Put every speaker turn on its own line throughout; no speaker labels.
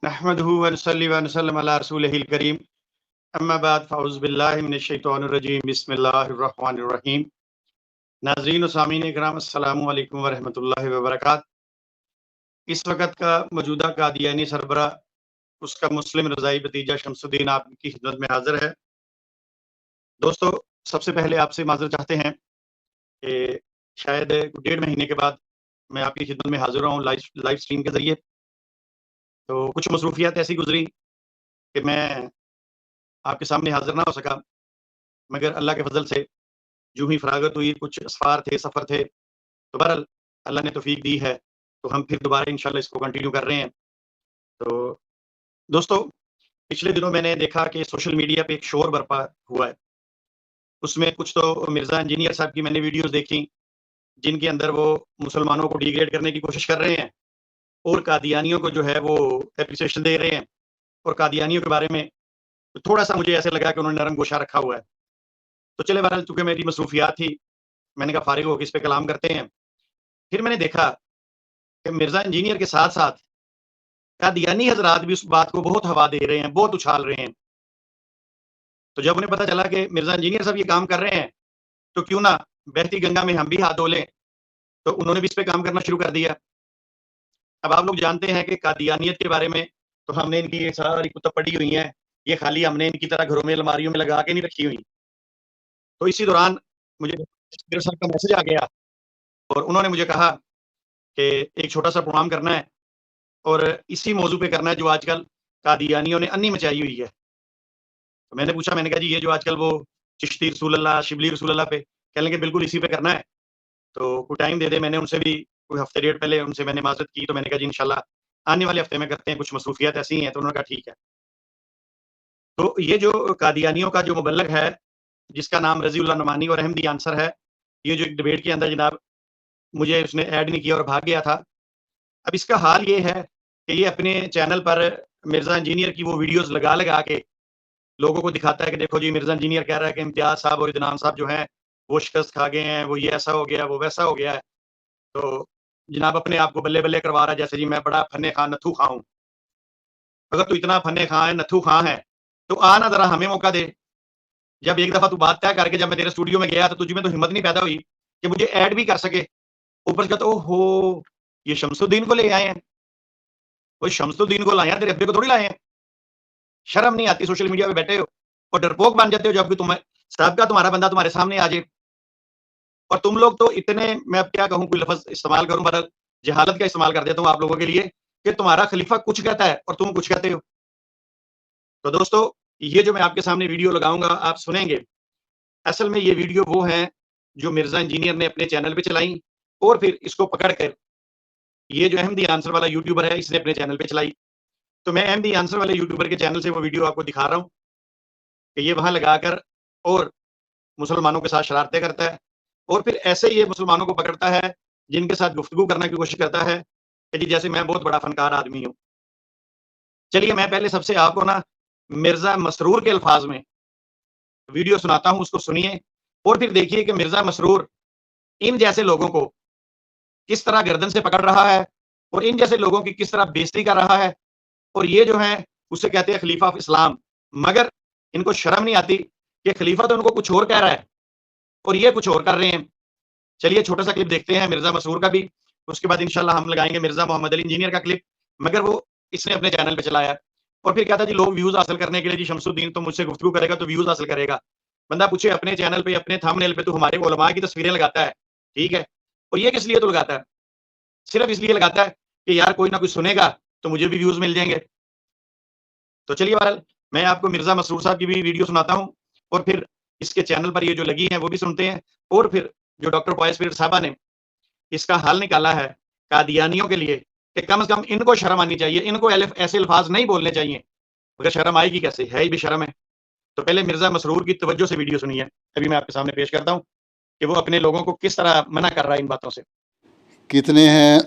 نحمده ونصلي ونسلم على رسوله الكريم اما بعد فاعوذ باللہ من الشیطان الرجیم بسم اللہ الرحمن الرحیم۔ ناظرین و سامعین کرام، السلام علیکم ورحمۃ اللہ وبرکاتہ۔ اس وقت کا موجودہ قادیانی سربراہ، اس کا مسلم رضائی بھتیجا شمس الدین آپ کی خدمت میں حاضر ہے۔ دوستو، سب سے پہلے آپ سے معذرت چاہتے ہیں کہ شاید 1.5 مہینے کے بعد میں آپ کی خدمت میں حاضر ہوں لائیو اسٹریم کے ذریعے۔ تو کچھ مصروفیات ایسی گزری کہ میں آپ کے سامنے حاضر نہ ہو سکا، مگر اللہ کے فضل سے جو ہی فراغت ہوئی، کچھ اسفار تھے، سفر تھے، تو بہرحال اللہ نے توفیق دی ہے تو ہم پھر دوبارہ انشاءاللہ اس کو کنٹینیو کر رہے ہیں۔ تو دوستو، پچھلے دنوں میں نے دیکھا کہ سوشل میڈیا پہ ایک شور برپا ہوا ہے۔ اس میں کچھ تو مرزا انجینئر صاحب کی میں نے ویڈیوز دیکھی جن کے اندر وہ مسلمانوں کو ڈیگریڈ کرنے کی کوشش کر رہے ہیں اور قادیانیوں کو جو ہے وہ اپریسیشن دے رہے ہیں، اور قادیانیوں کے بارے میں تھوڑا سا مجھے ایسے لگا کہ انہوں نے نرم گوشہ رکھا ہوا ہے۔ تو چلے بہرحال، چونکہ میری مصروفیات تھی، میں نے کہا فارغ ہو کے اس پہ کلام کرتے ہیں۔ پھر میں نے دیکھا کہ مرزا انجینئر کے ساتھ ساتھ قادیانی حضرات بھی اس بات کو بہت ہوا دے رہے ہیں، بہت اچھال رہے ہیں۔ تو جب انہیں پتہ چلا کہ مرزا انجینئر صاحب یہ کام کر رہے ہیں تو کیوں نہ بہتی گنگا میں ہم بھی ہاتھ دھو لیں، تو انہوں نے بھی اس پہ کام کرنا شروع کر دیا۔ اب آپ لوگ جانتے ہیں کہ قادیانیت کے بارے میں تو ہم نے ان کی یہ ساری کتب پڑھی ہوئی ہیں، یہ خالی ہم نے ان کی طرح گھروں میں الماریوں میں لگا کے نہیں رکھی ہوئی۔ تو اسی دوران مجھے میرے صاحب کا میسج آ گیا اور انہوں نے مجھے کہا کہ ایک چھوٹا سا پروگرام کرنا ہے اور اسی موضوع پہ کرنا ہے جو آج کل قادیانیوں نے انی مچائی ہوئی ہے۔ تو میں نے پوچھا، میں نے کہا جی یہ جو آج کل وہ چشتی رسول اللہ، شبلی رسول اللہ پہ کہنے لگے بالکل اسی پہ کرنا ہے، تو کوئی ٹائم دے دے۔ میں نے ان سے بھی کوئی ہفتے ڈیڑھ پہلے ان سے میں نے معذرت کی، تو میں نے کہا جی انشاءاللہ آنے والے ہفتے میں کرتے ہیں، کچھ مصروفیات ایسی ہیں۔ تو انہوں نے کہا ٹھیک ہے۔ تو یہ جو قادیانیوں کا جو مبلغ ہے جس کا نام رضی اللہ نعمانی اور احمدی آنسر ہے، یہ جو ایک ڈیبیٹ کے اندر جناب مجھے اس نے ایڈ نہیں کیا اور بھاگ گیا تھا۔ اب اس کا حال یہ ہے کہ یہ اپنے چینل پر مرزا انجینئر کی وہ ویڈیوز لگا لگا کے لوگوں کو دکھاتا ہے کہ دیکھو جی مرزا انجینئر کہہ رہا ہے کہ امتیاز صاحب اور عدنان صاحب جو ہیں وہ شکست کھا گئے ہیں، وہ یہ ایسا ہو گیا، وہ ویسا ہو گیا ہے۔ تو جناب اپنے آپ کو بلے بلے کروا رہا ہے جیسے جی میں بڑا فن خاں نتھو خاں ہوں۔ اگر تو اتنا فن خاں ہے، نتھو خاں ہے، تو آنا ذرا ہمیں موقع دے۔ جب ایک دفعہ تو بات طے کر کے جب میں تیرے اسٹوڈیو میں گیا تو تجھ میں تو ہمت نہیں پیدا ہوئی کہ مجھے ایڈ بھی کر سکے۔ اوپر سے کہتا او ہو یہ شمس الدین کو لے آئے ہیں، وہ شمس الدین کو لائے ہیں، تیرے ابے کو تھوڑی لائے ہیں۔ شرم نہیں آتی؟ سوشل میڈیا پہ بیٹھے ہو اور ڈرپوک بن جاتے ہو جب کہ صاحب کا تمہارا بندہ تمہارے سامنے آ جائے۔ اور تم لوگ تو اتنے، میں اب کیا کہوں، کوئی لفظ استعمال کروں، بدل جہالت کا استعمال کر دیتا ہوں آپ لوگوں کے لیے، کہ تمہارا خلیفہ کچھ کہتا ہے اور تم کچھ کہتے ہو۔ تو دوستو، یہ جو میں آپ کے سامنے ویڈیو لگاؤں گا آپ سنیں گے، اصل میں یہ ویڈیو وہ ہیں جو مرزا انجینئر نے اپنے چینل پہ چلائیں اور پھر اس کو پکڑ کر یہ جو احمدی آنسر والا یوٹیوبر ہے اس نے اپنے چینل پہ چلائی۔ تو میں احمدی آنسر والے یوٹیوبر کے چینل سے وہ ویڈیو آپ کو دکھا رہا ہوں کہ یہ وہاں لگا کر اور مسلمانوں کے ساتھ شرارتیں کرتا ہے، اور پھر ایسے یہ مسلمانوں کو پکڑتا ہے جن کے ساتھ گفتگو کرنے کی کوشش کرتا ہے کہ جی جیسے میں بہت بڑا فنکار آدمی ہوں۔ چلیے میں پہلے سب سے آپ کو نا مرزا مسرور کے الفاظ میں ویڈیو سناتا ہوں، اس کو سنیے اور پھر دیکھیے کہ مرزا مسرور ان جیسے لوگوں کو کس طرح گردن سے پکڑ رہا ہے اور ان جیسے لوگوں کی کس طرح بےزتی کر رہا ہے۔ اور یہ جو ہیں اسے کہتے ہیں خلیفہ آف اسلام، مگر ان کو شرم نہیں آتی کہ خلیفہ تو ان کو کچھ اور کہہ رہا ہے اور یہ کچھ اور کر رہے ہیں۔ چلیے چھوٹا سا کلپ دیکھتے ہیں مرزا مسرور کا بھی، اس کے بعد انشاءاللہ ہم لگائیں گے مرزا محمد علی انجینئر کا کلپ، مگر وہ اس نے اپنے چینل پہ چلایا اور پھر کہتا جی لوگ ویوز حاصل کرنے کے لیے جی شمس الدین تو مجھ سے گفتگو کرے گا تو ویوز حاصل کرے گا۔ بندہ پوچھے اپنے چینل پہ اپنے تھم نیل پہ تو ہمارے علماء کی تصویریں لگاتا ہے، ٹھیک ہے، اور یہ کس لیے تو لگاتا ہے؟ صرف اس لیے لگاتا ہے کہ یار کوئی نہ کوئی سنے گا تو مجھے بھی ویوز مل جائیں گے۔ تو چلیے بہرحال میں آپ کو مرزا مسرور صاحب کی بھی ویڈیو سناتا ہوں اور پھر اس کے چینل پر یہ جو لگی ہیں وہ بھی سنتے ہیں، اور پھر جو ڈاکٹر پوائس پیرٹ صاحبہ نے اس کا حل نکالا ہے قادیانیوں کے لیے کہ کم از کم ان کو شرم آنی چاہیے، ان کو ایسے الفاظ نہیں بولنے چاہیے، مگر شرم آئے گی کیسے؟ ہے ہی بھی شرم ہے۔ تو پہلے مرزا مسرور کی توجہ سے ویڈیو سنیے، ابھی میں آپ کے سامنے پیش کرتا ہوں کہ وہ اپنے لوگوں کو کس طرح منع کر رہا ہے ان باتوں سے۔
کتنے ہیں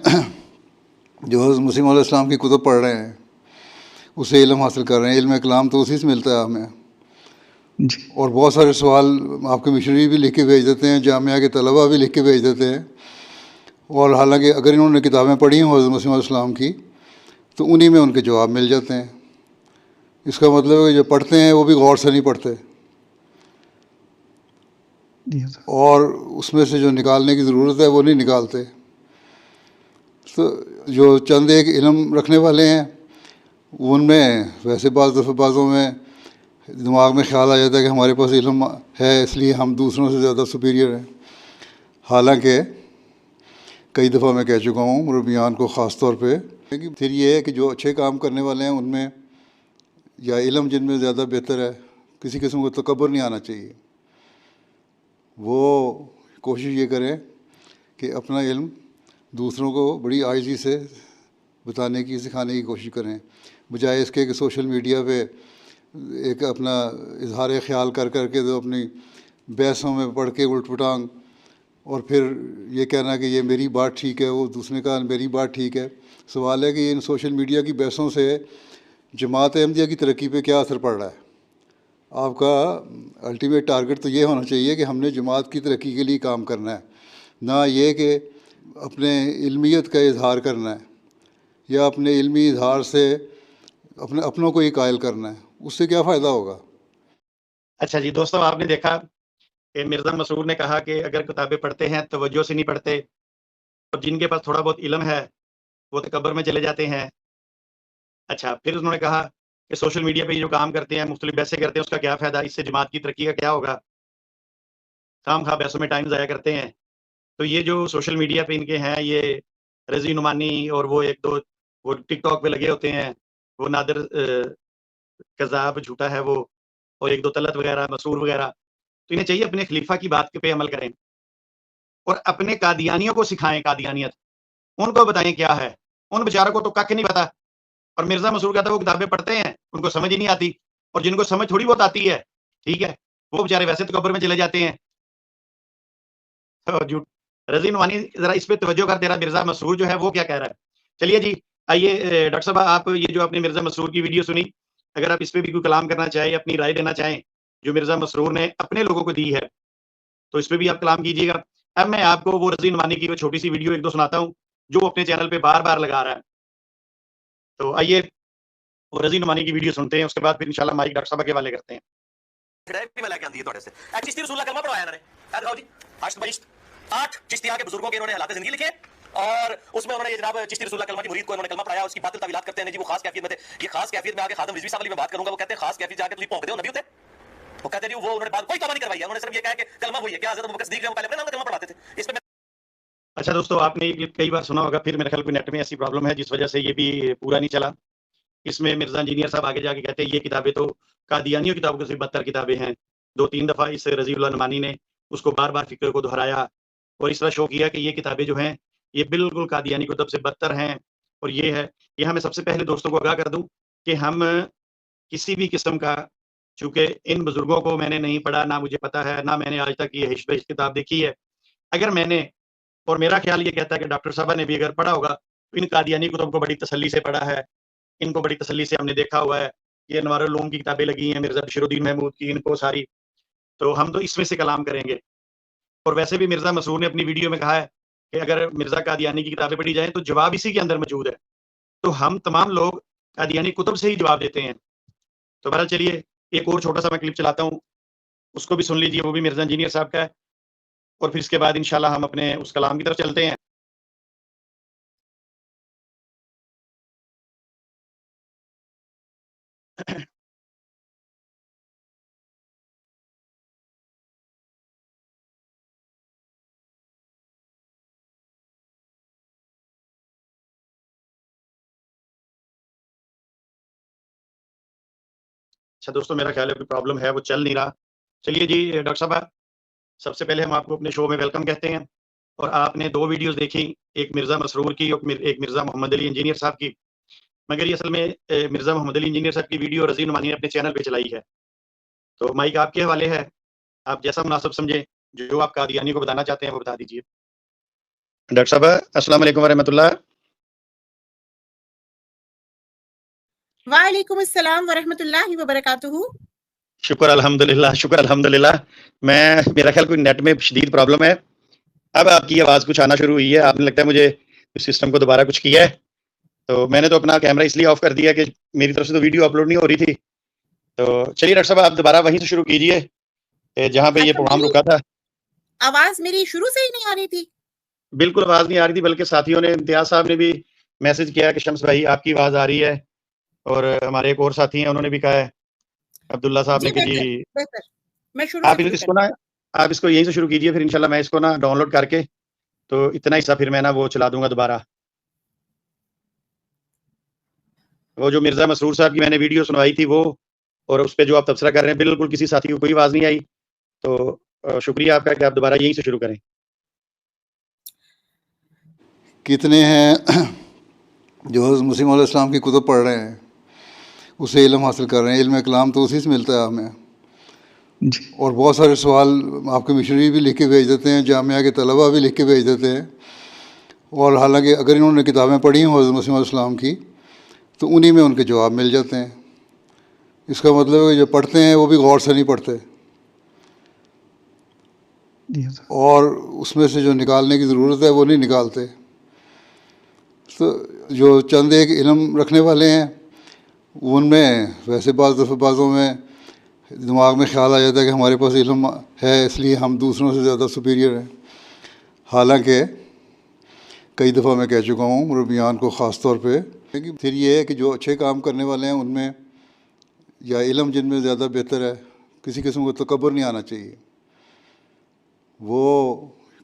جو حضرت مسیم علیہ السلام کی کتب پڑھ رہے ہیں، اسے علم حاصل کر رہے ہیں، علم کلام تو اسی سے ملتا ہے ہمیں۔ اور بہت سارے سوال آپ کے مشنری بھی لکھ کے بھیج دیتے ہیں، جامعہ کے طلباء بھی لکھ کے بھیج دیتے ہیں، اور حالانکہ اگر انہوں نے کتابیں پڑھی ہوں حضرت مسیم علیہ السلام کی تو انہی میں ان کے جواب مل جاتے ہیں. اس کا مطلب ہے کہ جو پڑھتے ہیں وہ بھی غور سے نہیں پڑھتے، اور اس میں سے جو نکالنے کی ضرورت ہے وہ نہیں نکالتے. تو جو چند ایک علم رکھنے والے ہیں ان میں ویسے بعض دفعہ بعضوں میں دماغ میں خیال آ جاتا ہے کہ ہمارے پاس علم ہے اس لیے ہم دوسروں سے زیادہ سپیریئر ہیں. حالانکہ کئی دفعہ میں کہہ چکا ہوں مربیان کو خاص طور پہ، پھر یہ ہے کہ جو اچھے کام کرنے والے ہیں ان میں یا علم جن میں زیادہ بہتر ہے، کسی قسم کو تکبر نہیں آنا چاہیے. وہ کوشش یہ کریں کہ اپنا علم دوسروں کو بڑی عاجزی سے بتانے کی، سکھانے کی کوشش کریں، بجائے اس کے کہ سوشل میڈیا پہ ایک اپنا اظہار خیال کر کے تو اپنی بحثوں میں پڑھ کے الٹ پٹانگ، اور پھر یہ کہنا کہ یہ میری بات ٹھیک ہے، وہ دوسرے نے کہا میری بات ٹھیک ہے. سوال ہے کہ ان سوشل میڈیا کی بحثوں سے جماعت احمدیہ کی ترقی پہ کیا اثر پڑ رہا ہے؟ آپ کا الٹیمیٹ ٹارگٹ تو یہ ہونا چاہیے کہ ہم نے جماعت کی ترقی کے لیے کام کرنا ہے، نہ یہ کہ اپنے علمیت کا اظہار کرنا ہے یا اپنے علمی اظہار سے اپنوں کو ہی قائل کرنا ہے. اس سے کیا فائدہ ہوگا؟
اچھا جی دوستوں، آپ نے دیکھا کہ مرزا مسرور نے کہا کہ اگر کتابیں پڑھتے ہیں توجہ سے نہیں پڑھتے، اور جن کے پاس تھوڑا بہت علم ہے وہ تکبر میں چلے جاتے ہیں. اچھا، پھر انہوں نے کہا کہ سوشل میڈیا پہ جو کام کرتے ہیں، مختلف بحثیں کرتے ہیں، اس کا کیا فائدہ، اس سے جماعت کی ترقی کا کیا ہوگا، خام خواہ بحثوں میں ٹائم ضائع کرتے ہیں. تو یہ جو سوشل میڈیا پہ ان کے ہیں یہ رضی نعمانی اور وہ ایک دو وہ ٹک ٹاک پہ لگے ہوتے ہیں، وہ نادر کذاب جھوٹا ہے وہ، اور ایک دو طلعت وغیرہ مسرور وغیرہ. تو انہیں چاہیے اپنے خلیفہ کی بات پہ عمل کریں اور اپنے قادیانیوں کو سکھائیں قادیانیت، ان کو بتائیں کیا ہے. ان بیچاروں کو تو کک نہیں پتا. اور مرزا مسرور کہتا ہے وہ کتابیں پڑھتے ہیں ان کو سمجھ ہی نہیں آتی، اور جن کو سمجھ تھوڑی بہت آتی ہے ٹھیک ہے وہ بیچارے ویسے تکبر میں چلے جاتے ہیں. رضی نعمانی ذرا اس پہ توجہ کر، تیرا مرزا مسرور جو ہے وہ کیا کہہ رہا ہے. چلیے جی آئیے ڈاکٹر صاحب، آپ یہ جو اپنے مرزا مسرور کی ویڈیو سنی، اگر آپ اس پہ بھی کوئی کلام کرنا چاہیں، اپنی رائے دینا چاہیں جو مرزا مسرور نے اپنے لوگوں کو دی ہے، تو اس پہ بھی آپ کلام کیجیے گا. اب میں آپ کو وہ رضی نعمانی کی وہ چھوٹی سی ویڈیو ایک دو سناتا ہوں جو وہ اپنے چینل پہ بار بار لگا رہا ہے. تو آئیے وہ رضی نعمانی کی ویڈیو سنتے ہیں، اس کے بعد پھر انشاءاللہ مائک ڈاکٹر صاحب کے حوالے کرتے ہیں.
آٹھ چشتیہ کے بزرگوں کے انہوں نے حالات زندگی لکھے، اور اس میں انہوں نے جناب چشتی رسول اللہ کلمہ کی مرید کو انہوں نے کلمہ پڑھایا، اس کی باطل تعویلات کرتے ہیں جی وہ خاص کیفیت میں تھے. یہ خاص کیفیت میں آگے خادم رضوی صاحب علی میں بات کروں گا، وہ کہتے ہیں خاص کیفیت جا کے تم پونک دے نبی ہوتے. وہ کہتے ہیں وہ انہوں نے بات کوئی توبہ نہیں کروائی ہے، انہوں نے صرف یہ کہا کہ کلمہ وہی ہے. کیا حضرت ابوبکر صدیق پہلے اپنے نام کا کلمہ پڑھاتے تھے؟ اس پہ
اچھا دوستو، آپ نے یہ کلپ کئی بار سنا ہوگا، پھر میرے خیال کو نیٹ میں ایسی پرابلم ہے جس وجہ سے یہ بھی پورا نہیں چلا. اس میں مرزا انجینئر صاحب آگے جا کے کہتے ہیں یہ کتابیں تو قادیانیوں کتابوں سے بدتر کتابیں ہیں. دو تین دفعہ اس رضی اللہ نعمانی نے اس کو بار بار فکر کو دہرایا اور اس طرح شو کیا کہ یہ کتابیں جو ہیں یہ بالکل قادیانی کتب سے بدتر ہیں. اور یہ ہے، یہاں میں سب سے پہلے دوستوں کو آگاہ کر دوں کہ ہم کسی بھی قسم کا، چونکہ ان بزرگوں کو میں نے نہیں پڑھا، نہ مجھے پتا ہے، نہ میں نے آج تک یہ ہشت کتاب دیکھی ہے. اگر میں نے، اور میرا خیال یہ کہتا ہے کہ ڈاکٹر صاحبہ نے بھی اگر پڑھا ہوگا تو ان قادیانی کتب کو بڑی تسلی سے پڑھا ہے، ان کو بڑی تسلی سے ہم نے دیکھا ہوا ہے. یہ انوار العلوم کی کتابیں لگی ہیں مرزا بشیر الدین محمود کی، ان کو ساری، تو ہم تو اس میں سے کلام کریں گے. اور ویسے بھی مرزا مسرور نے اپنی ویڈیو میں کہا ہے کہ اگر مرزا قادیانی کی کتابیں پڑھی جائیں تو جواب اسی کے اندر موجود ہے. تو ہم تمام لوگ قادیانی کتب سے ہی جواب دیتے ہیں. تو بہرحال چلیے ایک اور چھوٹا سا میں کلپ چلاتا ہوں، اس کو بھی سن لیجیے، وہ بھی مرزا انجینئر صاحب کا ہے، اور پھر اس کے بعد انشاءاللہ ہم اپنے اس کلام کی طرف چلتے ہیں. اچھا دوستوں، میرا خیال ہے کوئی پرابلم ہے، وہ چل نہیں رہا. چلیے جی ڈاکٹر صاحب، سب سے پہلے ہم آپ کو اپنے شو میں ویلکم کہتے ہیں. اور آپ نے دو ویڈیوز دیکھی، ایک مرزا مسرور کی اور ایک مرزا محمد علی انجینئر صاحب کی. مگر یہ اصل میں مرزا محمد علی انجینئر صاحب کی ویڈیو رضی نعمانی نے اپنے چینل پہ چلائی ہے. تو مائک آپ کے حوالے ہے، آپ جیسا مناسب سمجھیں، جو آپ قادیانی کو بتانا چاہتے ہیں وہ بتا دیجیے. ڈاکٹر صاحب السلام علیکم ورحمۃ اللہ.
وعلیکم السلام ورحمۃ اللہ وبرکاتہ.
شکر الحمدللہ، شکر الحمدللہ. میرا خیال کوئی نیٹ میں شدید پرابلم ہے. اب آپ کی آواز کچھ آنا شروع ہوئی ہے، آپ نے لگتا ہے مجھے اس سسٹم کو دوبارہ کچھ کیا ہے. تو میں نے تو اپنا کیمرہ اس لیے آف کر دیا کہ میری طرف سے تو ویڈیو اپلوڈ نہیں ہو رہی تھی. تو چلیے ڈاکٹر صاحب آپ دوبارہ وہیں سے شروع کیجئے جہاں پہ یہ پروگرام رکا تھا.
آواز میری شروع سے ہی نہیں آ رہی تھی؟
بالکل آواز نہیں آ رہی تھی، بلکہ ساتھیوں نے، امتیاز صاحب نے بھی میسج کیا کہ شمس بھائی آپ کی آواز آ رہی ہے، اور ہمارے ایک اور ساتھی ہیں انہوں نے بھی کہا ہے، عبداللہ صاحب نے کہ جی
بہتر میں شروع
آپ
سے
اس کو نا آپ اس کو یہیں سے شروع کیجئے، پھر انشاءاللہ میں اس کو نا ڈاؤن لوڈ کر کے تو اتنا حصہ پھر میں نا وہ چلا دوں گا دوبارہ. وہ جو مرزا مسرور صاحب کی میں نے ویڈیو سنوائی تھی وہ، اور اس پہ جو آپ تبصرہ کر رہے ہیں، بالکل کسی ساتھی کو کوئی آواز نہیں آئی. تو شکریہ آپ کا کہ آپ دوبارہ یہیں سے شروع کریں.
کتنے ہیں جو حضرت مسیم علیہ السلام کی کتب پڑھ رہے ہیں، اسے علم حاصل کر رہے ہیں. علم کلام تو اسی سے ملتا ہے ہمیں. اور بہت سارے سوال آپ کے مشنری بھی لکھ کے بھیج دیتے ہیں، جامعہ کے طلبہ بھی لکھ کے بھیج دیتے ہیں. اور حالانکہ اگر انہوں نے کتابیں پڑھی ہیں حضرت مسیم علیہ السلام کی تو انہی میں ان کے جواب مل جاتے ہیں. اس کا مطلب ہے کہ جو پڑھتے ہیں وہ بھی غور سے نہیں پڑھتے، اور اس میں سے جو نکالنے کی ضرورت ہے وہ نہیں نکالتے. تو جو چند ایک علم رکھنے والے ہیں ان میں ویسے بعضوں میں دماغ میں خیال آ جاتا ہے کہ ہمارے پاس علم ہے اس لیے ہم دوسروں سے زیادہ سپیریئر ہیں. حالانکہ کئی دفعہ میں کہہ چکا ہوں مربیان کو خاص طور پہ، پھر یہ ہے کہ جو اچھے کام کرنے والے ہیں ان میں یا علم جن میں زیادہ بہتر ہے، کسی قسم کو تکبر نہیں آنا چاہیے. وہ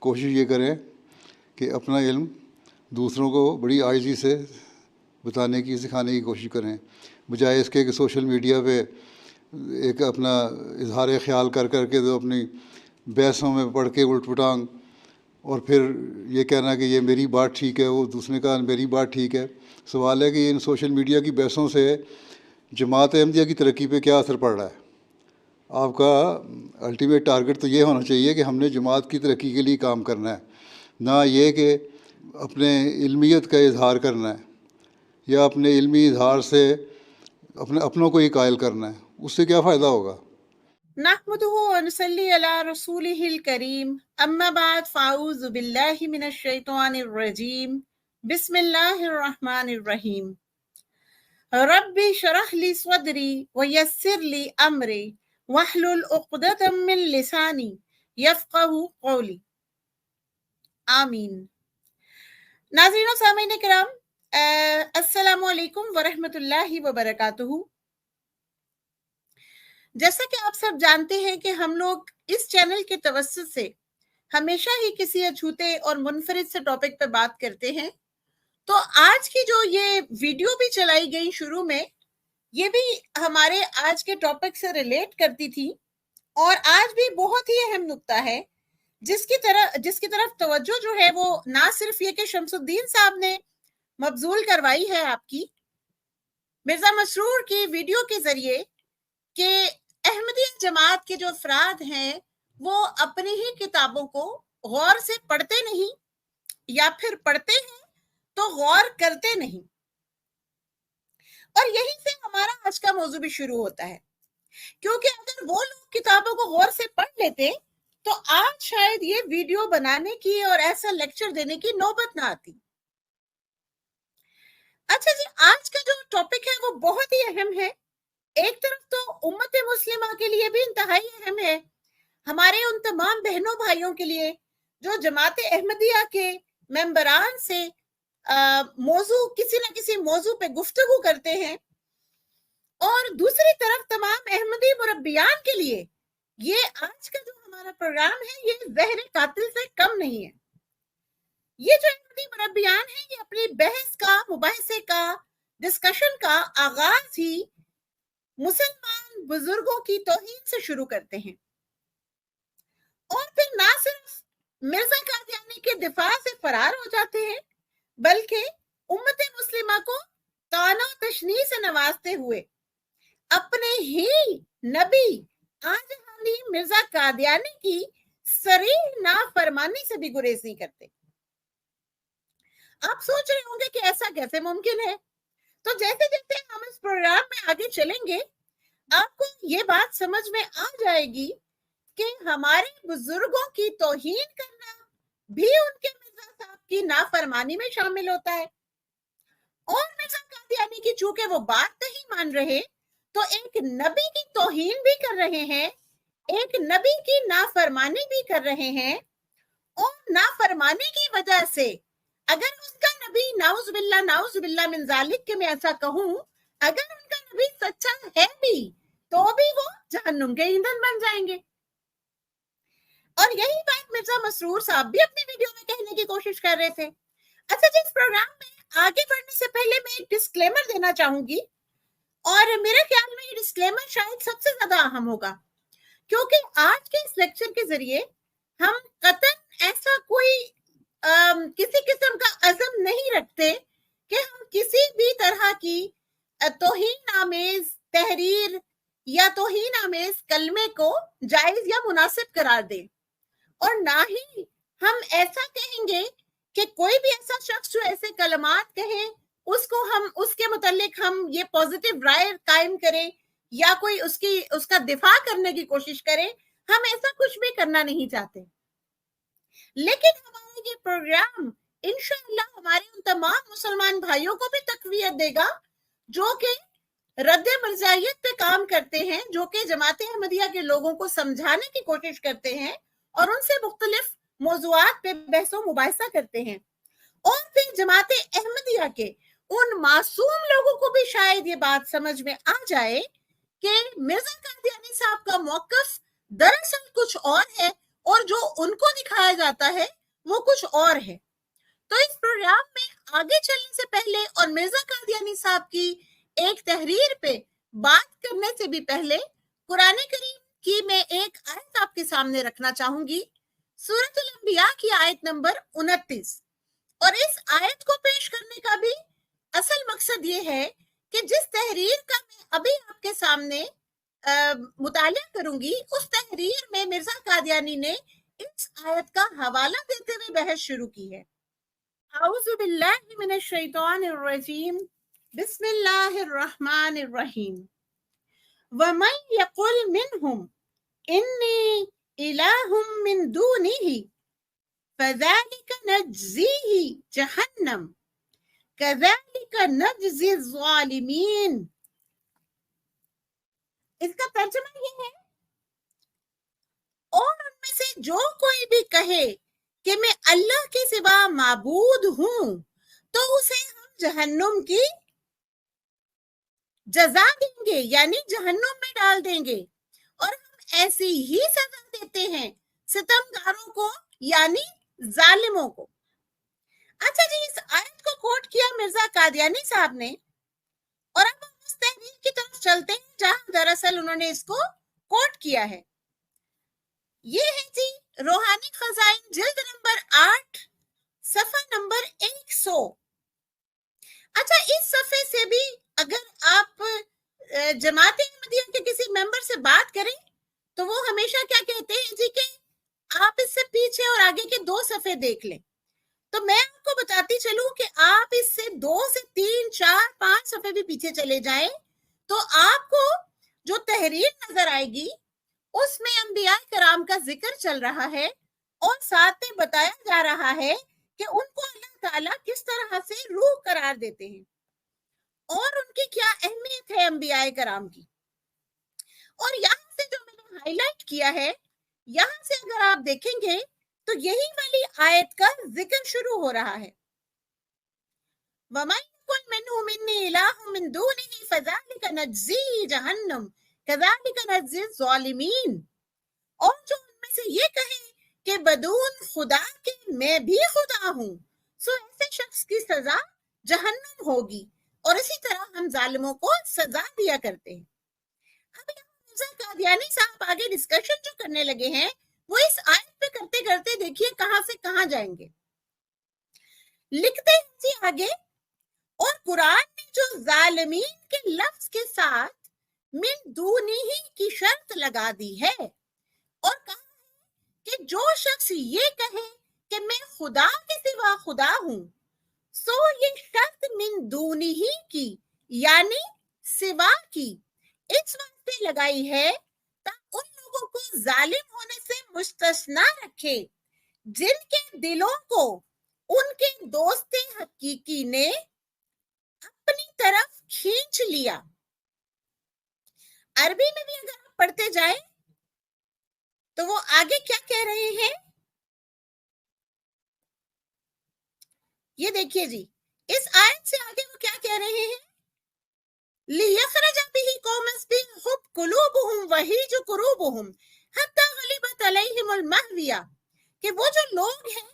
کوشش یہ کریں کہ اپنا علم دوسروں کو بڑی عاجزی سے بتانے کی، سکھانے کی کوشش کریں، بجائے اس کے کہ سوشل میڈیا پہ ایک اپنا اظہار خیال کر کے تو اپنی بحثوں میں پڑھ کے الٹ پٹانگ، اور پھر یہ کہنا کہ یہ میری بات ٹھیک ہے، وہ دوسرے کا میری بات ٹھیک ہے. سوال ہے کہ ان سوشل میڈیا کی بحثوں سے جماعت احمدیہ کی ترقی پہ کیا اثر پڑ رہا ہے؟ آپ کا الٹیمیٹ ٹارگٹ تو یہ ہونا چاہیے کہ ہم نے جماعت کی ترقی کے لیے کام کرنا ہے، نہ یہ کہ اپنے علمیت کا اظہار کرنا ہے یا اپنے علمی اظہار سے اپنوں کو ہی قائل کرنا ہے. اس سے کیا فائدہ ہوگا؟
نحمده ونصلي على رسوله الكريم اما بعد فاعوذ بالله من الشيطان الرجيم بسم الله الرحمن الرحيم ربي شرح لي صدري ويسر لي امري واحلل عقدة من لساني يفقهوا قولي آمین. ناظرین و سامعین کرام، السلام علیکم ورحمۃ اللہ وبرکاتہ. جیسا کہ آپ سب جانتے ہیں کہ ہم لوگ اس چینل کے توسط سے ہمیشہ ہی کسی اچھوتے اور منفرد سے ٹاپک پہ بات کرتے ہیں. تو آج کی جو یہ ویڈیو بھی چلائی گئی شروع میں، یہ بھی ہمارے آج کے ٹاپک سے ریلیٹ کرتی تھی، اور آج بھی بہت ہی اہم نقطہ ہے جس کی طرف توجہ جو ہے وہ نہ صرف یہ کہ شمس الدین صاحب نے مبذول کروائی ہے آپ کی مرزا مسرور کی ویڈیو کے ذریعے، کہ احمدیہ جماعت کے جو افراد ہیں وہ اپنی ہی کتابوں کو غور سے پڑھتے نہیں، یا پھر پڑھتے ہیں تو غور کرتے نہیں. اور یہیں سے ہمارا آج کا موضوع بھی شروع ہوتا ہے، کیونکہ اگر وہ لوگ کتابوں کو غور سے پڑھ لیتے تو آج شاید یہ ویڈیو بنانے کی اور ایسا لیکچر دینے کی نوبت نہ آتی. اچھا جی، آج کا جو ٹاپک ہے وہ بہت ہی اہم ہے. ایک طرف تو امت مسلمہ کے لیے بھی انتہائی اہم ہے، ہمارے ان تمام بہنوں بھائیوں کے لیے جو جماعت احمدیہ کے ممبران سے کسی نہ کسی موضوع پہ گفتگو کرتے ہیں، اور دوسری طرف تمام احمدی مربیان کے لیے یہ آج کا جو ہمارا پروگرام ہے یہ زہر قاتل سے کم نہیں ہے. یہ جو احمدی مربیان ہیں یہ اپنی بحث کا، مباحثے کا، ڈسکشن کا آغاز ہی مسلمان بزرگوں کی توہین سے شروع کرتے ہیں، اور پھر نہ صرف مرزا قادیانی کے دفاع سے فرار ہو جاتے ہیں بلکہ امت مسلمہ کو طعن و تشنیع سے نوازتے ہوئے اپنے ہی نبی آجہانی مرزا قادیانی کی صریح نافرمانی سے بھی گریز نہیں کرتے. آپ سوچ رہے ہوں گے کہ ایسا کیسے ممکن ہے؟ تو جیسے جیسے ہم اس پروگرام میں آگے چلیں گے آپ کو یہ بات سمجھ میں آ جائے گی کہ ہمارے بزرگوں کی توہین کرنا بھی ان کے مرزا صاحب کی نافرمانی میں شامل ہوتا ہے. اور مرزا قادیانی کی چونکہ وہ بات نہیں مان رہے تو ایک نبی کی توہین بھی کر رہے ہیں, ایک نبی کی نافرمانی بھی کر رہے ہیں, اور نافرمانی کی وجہ سے اگر اس کا نبی نعوذ باللہ من ذالک کہ میں ایسا کہوں, اگر ان کا نبی سچا ہے بھی تو بھی وہ جہنم کے ایندھن بن جائیں گے. اور یہی بات مرزا مسرور صاحب بھی اپنی ویڈیو میں کہنے کی کوشش کر رہے تھے. اچھا جی, اس پروگرام میں آگے بڑھنے سے پہلے میں ایک ڈسکلیمر دینا چاہوں گی, اور میرے خیال میں یہ ڈسکلیمر شاید سب سے زیادہ اہم ہوگا, کیونکہ آج کے اس لیکچر کے ذریعے ہم قطعاً ایسا کوئی کسی قسم کا عزم نہیں رکھتے کہ ہم کسی بھی طرح کی توہین آمیز تحریر یا توہین آمیز کلمے کو جائز یا مناسب قرار دیں, اور نہ ہی ہم ایسا کہیں گے کہ کوئی بھی ایسا شخص جو ایسے کلمات کہے اس کو ہم اس کے متعلق ہم یہ پوزیٹیو رائے قائم کریں یا کوئی اس کا دفاع کرنے کی کوشش کریں. ہم ایسا کچھ بھی کرنا نہیں چاہتے, لیکن ہمارا یہ پروگرام انشاءاللہ ہمارے ان تمام مسلمان بھائیوں کو بھی تقویت دے گا جو کہ رد مرزائیت پہ کام کرتے ہیں, جو کہ جماعت احمدیہ کے لوگوں کو سمجھانے کی کوشش کرتے ہیں اور ان سے مختلف موضوعات پہ بحث و مباحثہ کرتے ہیں. اور پھر جماعت احمدیہ کے ان معصوم لوگوں کو بھی شاید یہ بات سمجھ میں آ جائے کہ مرزا قادیانی صاحب کا موقف دراصل کچھ اور ہے اور جو ان کو دکھایا جاتا ہے وہ کچھ اور ہے. تو اس پروگرام میں آگے چلنے سے پہلے اور مرزا قادیانی صاحب کی ایک تحریر پہ بات کرنے سے بھی پہلے قرآن کریم کی میں ایک آیت آپ کے سامنے رکھنا چاہوں گی, سورۃ الانبیاء کی آیت نمبر 29. اور اس آیت کو پیش کرنے کا بھی اصل مقصد یہ ہے کہ جس تحریر کا میں ابھی آپ کے سامنے مطالعہ کروں گی اس تحریر میں مرزا قادیانی نے اس آیت کا حوالہ دیتے ہوئے بحث شروع کی ہے. اعوذ باللہ من الشیطان الرجیم, بسم اللہ الرحمن الرحیم. وَمَن يَقُلْ مِنْهُمْ إِنِّي إِلَٰهٌ مِّن دُونِهِ فَذَلِكَ نَجْزِيهِ جَهَنَّمَ كَذَلِكَ نَجْزِي الظَّالِمِينَ. اس کا ترجمہ یہ ہے, اور ان میں سے جو کوئی بھی کہے کہ میں اللہ کے سوا معبود ہوں تو اسے ہم جہنم کی جزا دیں گے, یعنی جہنم میں ڈال دیں گے, اور ہم ایسی ہی سزا دیتے ہیں ستمگاروں کو یعنی ظالموں کو. اچھا جی, اس آیت کو کوٹ کیا مرزا قادیانی صاحب نے, اور اب ہم اس تحریر کی طرف چلتے ہیں جہاں دراصل انہوں نے اس کو کوٹ کیا ہے. یہ ہے جی روحانی خزائن جلد نمبر 8 صفحہ نمبر 100. اچھا, اس صفحے سے بھی اگر آپ جماعت احمدیہ کے کسی ممبر سے بات کریں تو وہ ہمیشہ کیا کہتے ہیں جی کہ آپ اس سے پیچھے اور آگے کے 2 صفحے دیکھ لیں. تو میں آپ کو بتاتی چلوں کہ آپ اس سے 2 سے 3 4 5 صفحے بھی پیچھے چلے جائیں تو آپ کو جو تحریر نظر آئے گی اس میں انبیاء کرام کا ذکر چل رہا ہے اور ساتھ میں بتایا جا رہا ہے کہ ان کو اللہ تعالیٰ کس طرح سے روح قرار دیتے ہیں اور ان کی کیا اہمیت ہے انبیاء کرام کی. اور یہاں سے جو میں نے ہائی لائٹ کیا ہے, یہاں سے اگر آپ دیکھیں گے تو یہی والی آیت کا ذکر شروع ہو رہا ہے. وَمَن يَقُلْ مِنْهُمْ إِنِّي إِلَٰهٌ مِّن دُونِهِ فَذَلِكَ نَجْزِيهِ جَهَنَّمَ كَذَلِكَ نَجْزِي الظَّالِمِينَ. اور جو ان میں سے یہ کہے کہ بدون خدا کے میں بھی خدا ہوں سو ایسے شخص کی سزا جہنم ہوگی, اور اسی طرح ہم ظالموں کو سزا دیا کرتے ہیں. اب یہاں مرزا قادیانی صاحب آگے ڈسکشن جو کرنے لگے ہیں وہ اس آیت پہ کرتے کرتے دیکھیے کہاں سے کہاں جائیں گے. لکھتے ہیں جی آگے, اور قرآن نے جو ظالمین کے لفظ کے ساتھ من دونی ہی کی شرط لگا دی ہے اور کہا ہے کہ جو شخص یہ کہے کہ میں خدا کے سوا خدا ہوں سو یہ شرط من دونی ہی کی یعنی سوا کی اس واسطے لگائی ہے تاکہ ان لوگوں کو ظالم ہونے سے مستثنا رکھے جن کے دلوں کو ان کے دوست حقیقی نے طرف کھینچ لیا. عربی میں بھی اگر آپ پڑھتے جائیں تو وہ آگے کیا کہہ رہے ہیں, یہ دیکھیے جی, اس آیت سے آگے وہ کیا کہہ رہے ہیں, لِيَخْرَجَ بِهِ قَوْمًا بِهُمْ قُلُوبُهُمْ وَهِيجُ قُلُوبُهُمْ حَتَّى غَلِبَتْ عَلَيْهِمُ الْمَحْوِيَةُ, کہ وہ جو لوگ ہیں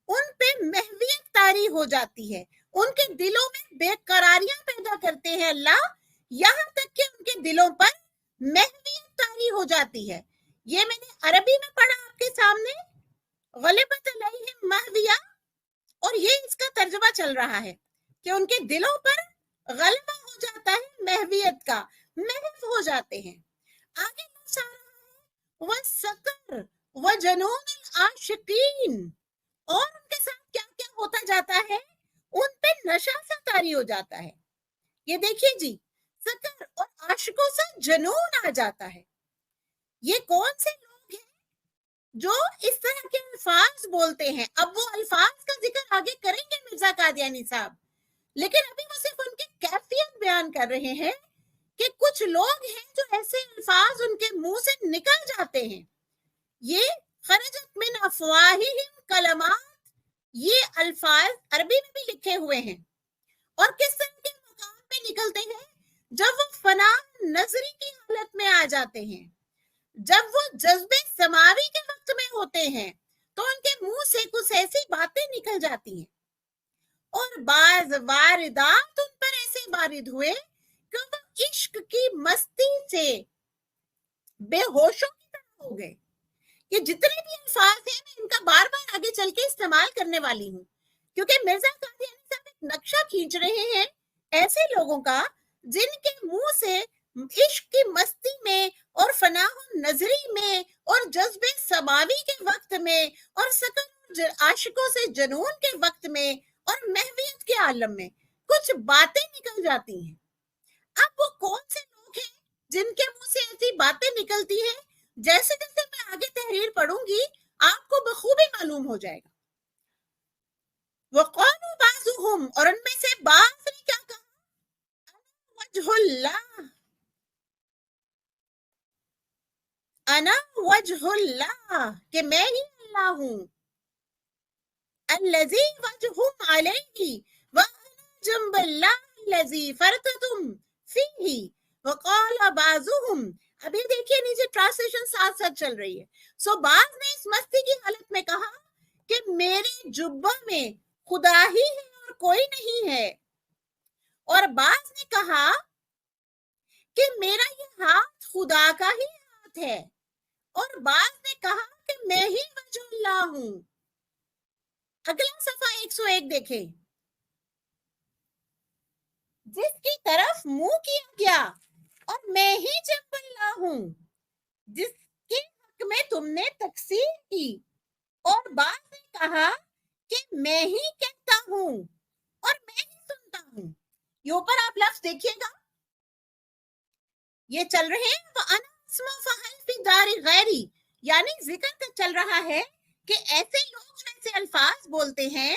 ان پہ محویت طاری ہو جاتی ہے, ان کے دلوں میں بے قراریاں پیدا کرتے ہیں اللہ, یہاں تک کہ ان کے دلوں پر محویت طاری ہو جاتی ہے. یہ میں نے عربی میں پڑھا آپ کے سامنے, غلبت علیہم محویہ, اور یہ اس کا ترجمہ چل رہا ہے کہ ان کے دلوں پر غلبہ ہو جاتا ہے محویت کا, محو ہو جاتے ہیں. آگے لفظ آ رہا ہے وَالسَّكْرُ وَجُنُونُ الْعَاشِقِينَ, اور ان کے ساتھ کیا کیا ہوتا جاتا ہے, ان پہ نشہ سا طاری ہو جاتا ہے. یہ دیکھیے جی, سکر اور عاشقوں سے جنون آ جاتا ہے. یہ کون سے لوگ ہیں جو اس طرح کے الفاظ بولتے ہیں؟ اب وہ الفاظ کا ذکر آگے کریں گے مرزا قادیانی صاحب, لیکن ابھی وہ صرف ان کی کیفیت بیان کر رہے ہیں کہ کچھ لوگ ہیں جو ایسے الفاظ ان کے منہ سے نکل جاتے ہیں. یہ خرجت من افواہہم کلمات, یہ الفاظ عربی میں بھی لکھے ہوئے ہیں, اور کس طرح کے مقام پہ نکلتے ہیں, جب وہ فنا نظری کی حالت میں آ جاتے ہیں, جب وہ جذبے سماوی کے وقت میں ہوتے ہیں تو ان کے منہ سے کچھ ایسی باتیں نکل جاتی ہیں, اور بعض واردات ان پر ایسے وارد ہوئے کہ وہ عشق کی مستی سے بے ہوشوں کی طرح ہو گئے. یہ جتنے بھی الفاظ ہیں میں ان کا بار بار آگے چل کے استعمال کرنے والی ہوں, کیونکہ مرزا قادیانی صاحب ایک نقشہ کھینچ رہے ہیں ایسے لوگوں کا جن کے منہ سے عشق کی مستی میں اور فنا نظری میں اور جذبے سماوی کے وقت میں اور سکر عاشقوں سے جنون کے وقت میں اور محویت کے عالم میں کچھ باتیں نکل جاتی ہیں. اب وہ کون سے لوگ ہیں جن کے منہ سے ایسی باتیں نکلتی ہیں؟ جیسے جیسے میں آگے تحریر پڑھوں گی آپ کو بخوبی معلوم ہو جائے گا. وَقَالُوا بَعْضُهُمْ, اور ان میں سے بعض نے کیا کہا, وجہ اللہ, انا وجہ اللہ, کہ میں ہی اللہ ہوں, الذی وجہم علیہ وانا جنب اللہ الذی فرتتم فیہ وقال بعضهم. ابھی دیکھیے نیچے ٹرانسلیشن ساتھ ساتھ چل رہی ہے. سو بعض نے اس مستی کی حالت میں کہا کہ میرے جبہ میں خدا ہی ہے اور کوئی نہیں ہے, اور بعض نے کہا کہ میرا یہ ہاتھ خدا کا ہی ہاتھ ہے, اور بعض نے کہا کہ میں ہی وجہ اللہ ہوں. اگلا صفحہ 101 دیکھیں, جس کی طرف منہ کیا گیا اور میں ہی جنب اللہ ہوں, جس کے حق میں تم نے تقسیم کی, اور بعض نے کہا کہ میں ہی کہتا ہوں اور میں ہی سنتا ہوں. یہ اوپر آپ لفظ دیکھیے گا, یہ چل رہے ہیں وَأَنَا أَسْمَعُ فَهَلْ فِي الدَّارِ غَيْرِي, یعنی ذکر کا چل رہا ہے کہ ایسے لوگ جو ایسے الفاظ بولتے ہیں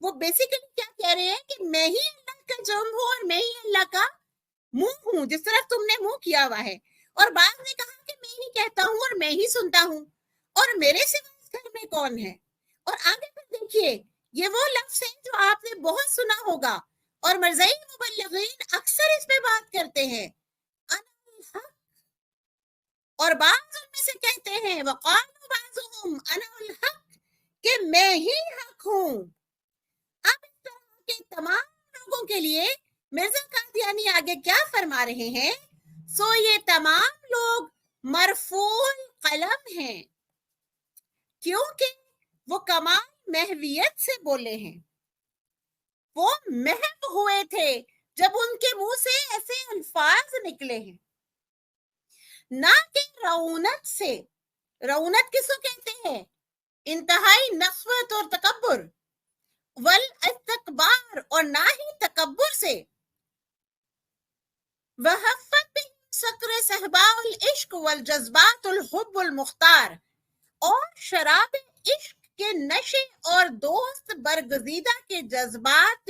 وہ بیسیکلی کیا کہہ رہے ہیں کہ میں ہی اللہ کا جم ہوں اور میں ہی اللہ کا منہ ہوں, جس طرح تم نے منہ کیا ہوا ہے. اور بعض نے کہا کہ میں ہی کہتا ہوں اور میں ہی سنتا ہوں, اور میرے سوا اس گھر میں کون ہے. اور آگے پھر دیکھیے, یہ وہ لفظ ہیں جو آپ نے بہت سنا ہوگا, اور مرزائی مبلغین اکثر اس پہ بات کرتے ہیں, اور بعض ان میں سے کہتے ہیں وَقَالُوا بَعْضُهُمْ أَنَا الْحَقُّ, کہ میں ہی حق ہوں. اب اس طرح کے تمام لوگوں کے لیے مرزا قادیانی آگے کیا فرما رہے ہیں, سو یہ تمام لوگ مرفوع قلم ہیں, کیونکہ وہ کمال محویت سے بولے ہیں, وہ محو ہوئے تھے جب ان کے منہ سے ایسے الفاظ نکلے ہیں, نہ کہ رعونت سے. رعونت کس کو کہتے ہیں؟ انتہائی نخوت اور تکبر, والاستکبار, اور نہ ہی تکبر سے. وحفت سکر صحباء العشق والجذبات الحب المختار, اور شراب عشق کے نشے اور دوست برگزیدہ کے جذبات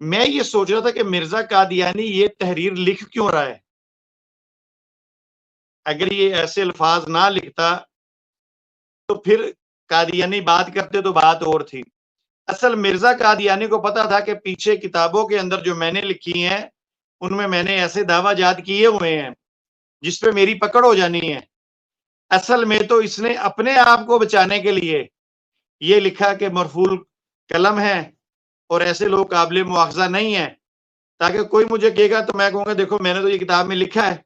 میں یہ سوچ رہا تھا کہ مرزا قادیانی یہ تحریر لکھ کیوں رہا ہے؟ اگر یہ ایسے الفاظ نہ لکھتا تو پھر قادیانی بات کرتے تو بات اور تھی. اصل مرزا قادیانی کو پتا تھا کہ پیچھے کتابوں کے اندر جو میں نے لکھی ہیں ان میں نے ایسے دعویٰ جات کیے ہوئے ہیں جس پہ میری پکڑ ہو جانی ہے. اصل میں تو اس نے اپنے آپ کو بچانے کے لیے یہ لکھا کہ مرفوع قلم ہے اور ایسے لوگ قابل مواخذہ نہیں ہیں، تاکہ کوئی مجھے کہے گا تو میں کہوں گا دیکھو میں نے تو یہ کتاب میں لکھا ہے.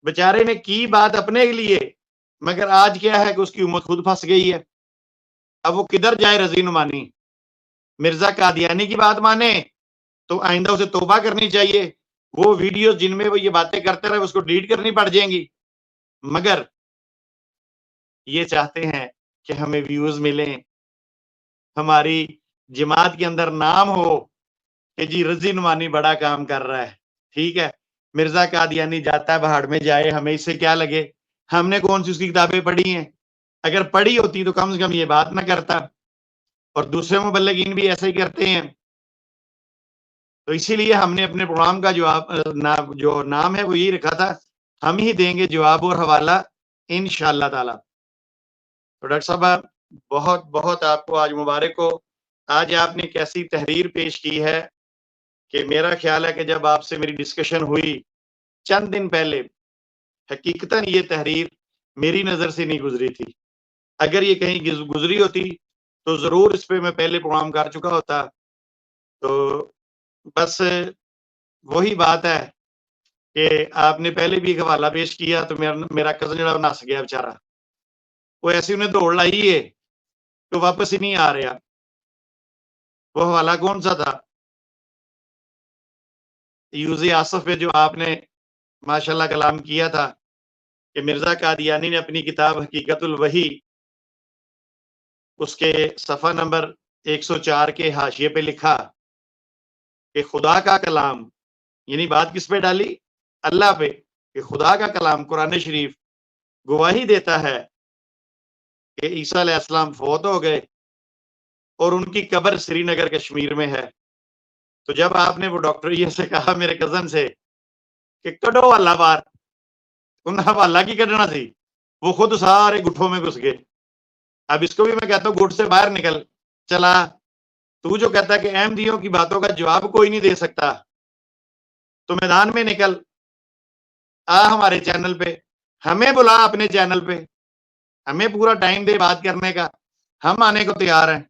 بیچارے نے کی بات اپنے لیے، مگر آج کیا ہے کہ اس کی امت خود پھنس گئی ہے. اب وہ کدھر جائے رضی نعمانی؟ مرزا قادیانی کی بات مانے تو آئندہ اسے توبہ کرنی چاہیے. وہ ویڈیو جن میں وہ یہ باتیں کرتے رہے اس کو ڈیلیٹ کرنی پڑ جائیں گی. مگر یہ چاہتے ہیں کہ ہمیں ویوز ملیں، ہماری جماعت کے اندر نام ہو کہ جی رضی نعمانی بڑا کام کر رہا ہے. ٹھیک ہے، مرزا قادیانی جاتا ہے بہاڑ میں جائے، ہمیں اس سے کیا لگے؟ ہم نے کون سی اس کی کتابیں پڑھی ہیں؟ اگر پڑھی ہوتی تو کم سے کم یہ بات نہ کرتا. اور دوسرے مبلغین بھی ایسے ہی کرتے ہیں. تو اسی لیے ہم نے اپنے پروگرام کا جو نام ہے وہ یہی رکھا تھا، ہم ہی دیں گے جواب اور حوالہ انشاءاللہ تعالی. تو ڈاکٹر صاحب بہت بہت آپ کو آج مبارک ہو. آج آپ نے کیسی تحریر پیش کی ہے کہ میرا خیال ہے کہ جب آپ سے میری ڈسکشن ہوئی چند دن پہلے، حقیقتاً یہ تحریر میری نظر سے نہیں گزری تھی. اگر یہ کہیں گزری ہوتی تو ضرور اس پہ میں پہلے پروگرام کر چکا ہوتا. تو بس وہی بات ہے کہ آپ نے پہلے بھی ایک حوالہ پیش کیا تو میرا کزن جڑا نس گیا بیچارہ، وہ ایسی انہیں دوڑ لائی ہے تو واپس ہی نہیں آ رہا. وہ حوالہ کون سا تھا؟ یوزی آصف پہ جو آپ نے ماشاءاللہ کلام کیا تھا کہ مرزا قادیانی نے اپنی کتاب حقیقت الوحی اس کے صفحہ نمبر 104 کے حاشیے پہ لکھا کہ خدا کا کلام، یعنی بات کس پہ ڈالی؟ اللہ پہ، کہ خدا کا کلام قرآن شریف گواہی دیتا ہے کہ عیسیٰ علیہ السلام فوت ہو گئے اور ان کی قبر سری نگر کشمیر میں ہے. تو جب آپ نے وہ ڈاکٹر یہ سے کہا میرے کزن سے کہ کڈو حوالہ بار، ان حوالہ کی کڈنا سی، وہ خود سارے گٹھوں میں گھس گئے. اب اس کو بھی میں کہتا ہوں گٹ سے باہر نکل چلا. تو جو کہتا ہے کہ احمدیوں کی باتوں کا جواب کوئی نہیں دے سکتا تو میدان میں نکل آ ہمارے چینل پہ، ہمیں بلا اپنے چینل پہ، ہمیں پورا ٹائم دے بات کرنے کا، ہم آنے کو تیار ہیں.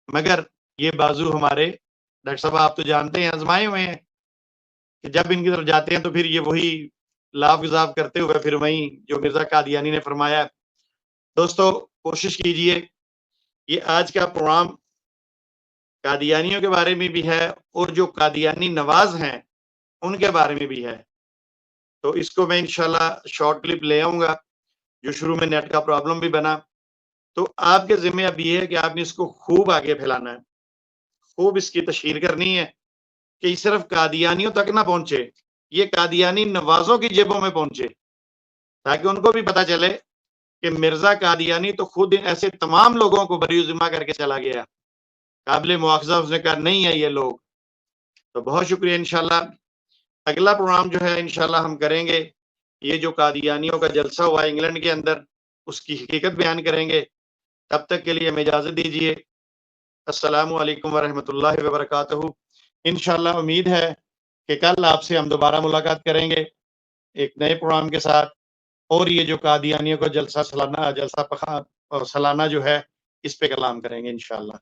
مگر یہ بازو ہمارے ڈاکٹر صاحب آپ تو جانتے ہیں آزمائے ہوئے ہیں کہ جب ان کی طرف جاتے ہیں تو پھر یہ وہی لاف گزاف کرتے ہوئے پھر وہیں جو مرزا قادیانی نے فرمایا. دوستو کوشش کیجئے، یہ آج کا پروگرام قادیانیوں کے بارے میں بھی ہے اور جو قادیانی نواز ہیں ان کے بارے میں بھی ہے. تو اس کو میں انشاءاللہ شارٹ کلپ لے آؤں گا. جو شروع میں نیٹ کا پرابلم بھی بنا تو آپ کے ذمہ اب یہ ہے کہ آپ نے اس کو خوب آگے پھیلانا ہے، خوب اس کی تشہیر کرنی ہے کہ یہ صرف قادیانیوں تک نہ پہنچے، یہ قادیانی نوازوں کی جیبوں میں پہنچے، تاکہ ان کو بھی پتا چلے کہ مرزا قادیانی تو خود ایسے تمام لوگوں کو بری ذمہ کر کے چلا گیا، قابل مواخذہ اس نے کہا نہیں ہے یہ لوگ. تو بہت شکریہ. انشاءاللہ اگلا پروگرام جو ہے انشاءاللہ ہم کریں گے یہ جو قادیانیوں کا جلسہ ہوا ہے انگلینڈ کے اندر اس کی حقیقت بیان کریں گے. تب تک کے لیے ہمیں اجازت دیجیے. السلام علیکم ورحمۃ اللہ وبرکاتہ. انشاءاللہ امید ہے کہ کل آپ سے ہم دوبارہ ملاقات کریں گے ایک نئے پروگرام کے ساتھ، اور یہ جو قادیانیوں کا جلسہ سالانہ جو ہے اس پہ کلام کریں گے انشاءاللہ.